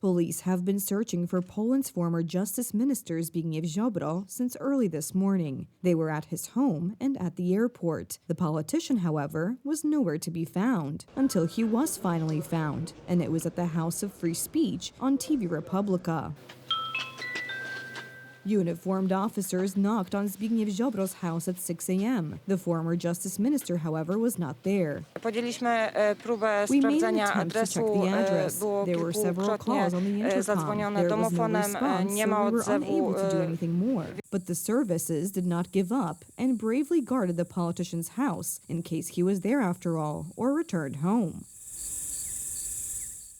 Police have been searching for Poland's former Justice Minister Zbigniew Ziobro since early this morning. They were at his home and at the airport. The politician, however, was nowhere to be found until he was finally found, and it was at the House of Free Speech on TV Republica. Uniformed officers knocked on Zbigniew Ziobro's house at 6 a.m. The former justice minister, however, was not there. We made an attempt to check the address. There were several calls on the intercom. There was no response, so we were unable to do anything more. But the services did not give up and bravely guarded the politician's house in case he was there after all or returned home.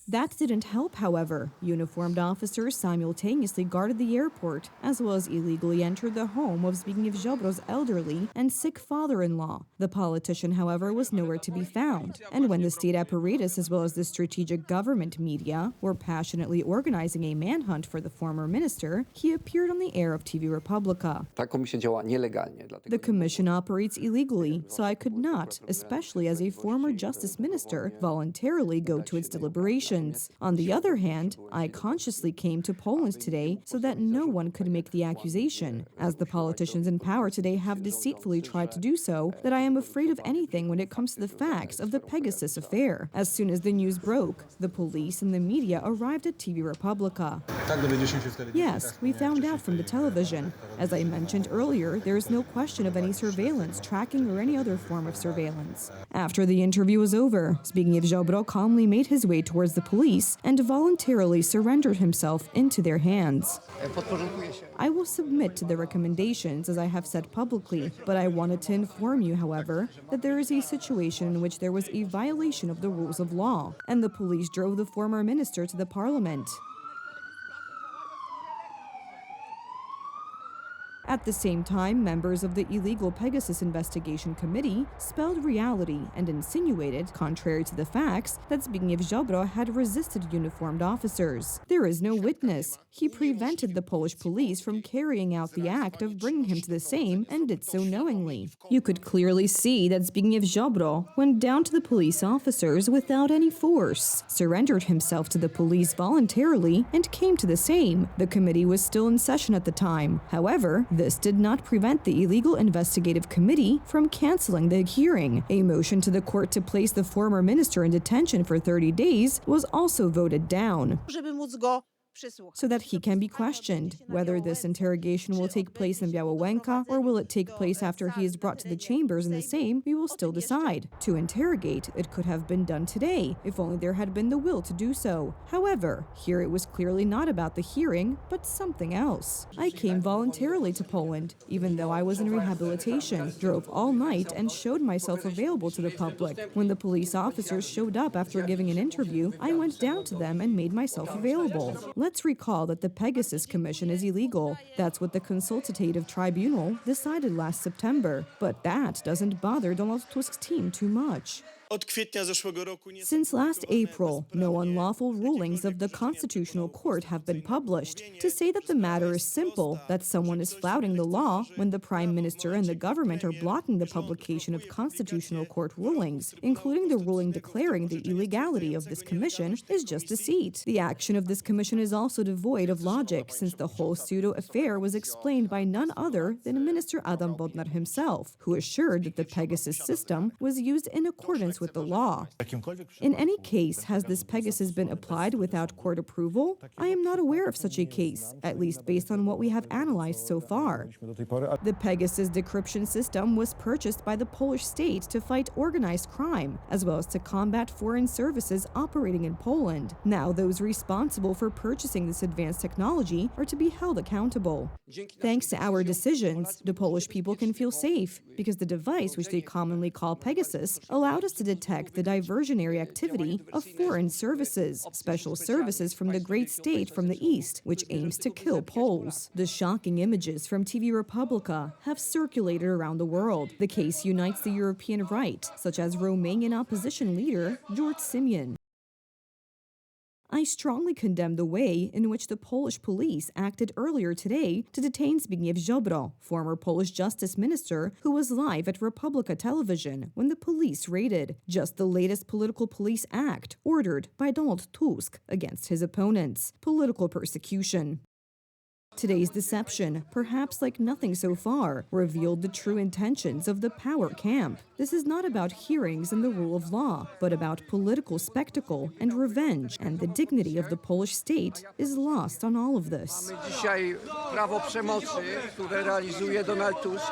That didn't help, however. Uniformed officers simultaneously guarded the airport, as well as illegally entered the home of Zbigniew Ziobro's elderly and sick father-in-law. The politician, however, was nowhere to be found. And when the state apparatus, as well as the strategic government media, were passionately organizing a manhunt for the former minister, he appeared on the air of TV Republica. The commission operates illegally, so I could not, especially as a former justice minister, voluntarily go to its deliberations. On the other hand, I consciously came to Poland today so that no one could make the accusation, as the politicians in power today have deceitfully tried to do so, that I am afraid of anything when it comes to the facts of the Pegasus affair. As soon as the news broke, the police and the media arrived at TV Republica. Yes, we found out from the television. As I mentioned earlier, there is no question of any surveillance, tracking, or any other form of surveillance. After the interview was over, Zbigniew Ziobro calmly made his way towards the police and voluntarily surrendered himself into their hands. I will submit to the recommendations, as I have said publicly, but I wanted to inform you, however, that there is a situation in which there was a violation of the rules of law, and the police drove the former minister to the parliament. At the same time, members of the illegal Pegasus investigation committee spelled reality and insinuated, contrary to the facts, that Zbigniew Ziobro had resisted uniformed officers. There is no witness. He prevented the Polish police from carrying out the act of bringing him to the same and did so knowingly. You could clearly see that Zbigniew Ziobro went down to the police officers without any force, surrendered himself to the police voluntarily, and came to the same. The committee was still in session at the time. However, this did not prevent the illegal investigative committee from canceling the hearing. A motion to the court to place the former minister in detention for 30 days was also voted down, so that he can be questioned. Whether this interrogation will take place in Białowęka or will it take place after he is brought to the chambers in the Sejm, we will still decide. To interrogate, it could have been done today, if only there had been the will to do so. However, here it was clearly not about the hearing, but something else. I came voluntarily to Poland, even though I was in rehabilitation, drove all night and showed myself available to the public. When the police officers showed up after giving an interview, I went down to them and made myself available. Let's recall that the Pegasus Commission is illegal. That's what the Consultative Tribunal decided last September. But that doesn't bother Donald Tusk's team too much. Since last April, no unlawful rulings of the Constitutional Court have been published. To say that the matter is simple, that someone is flouting the law when the Prime Minister and the government are blocking the publication of Constitutional Court rulings, including the ruling declaring the illegality of this commission, is just deceit. The action of this commission is also devoid of logic, since the whole pseudo-affair was explained by none other than Minister Adam Bodnar himself, who assured that the Pegasus system was used in accordance with the law. In any case, has this Pegasus been applied without court approval? I am not aware of such a case, at least based on what we have analyzed so far. The Pegasus decryption system was purchased by the Polish state to fight organized crime, as well as to combat foreign services operating in Poland. Now, those responsible for purchasing this advanced technology are to be held accountable. Thanks to our decisions, the Polish people can feel safe, because the device, which they commonly call Pegasus, allowed us to detect the diversionary activity of foreign services, special services from the great state from the east, which aims to kill Poles. The shocking images from TV Republica have circulated around the world. The case unites the European right, such as Romanian opposition leader George Simion. I strongly condemn the way in which the Polish police acted earlier today to detain Zbigniew Ziobro, former Polish justice minister, who was live at Republika television when the police raided, just the latest political police act ordered by Donald Tusk against his opponents, political persecution. Today's deception, perhaps like nothing so far, revealed the true intentions of the power camp. This is not about hearings and the rule of law, but about political spectacle and revenge, and the dignity of the Polish state is lost on all of this. Mamy dzisiaj prawo przemocy, które realizuje Donald Tusk.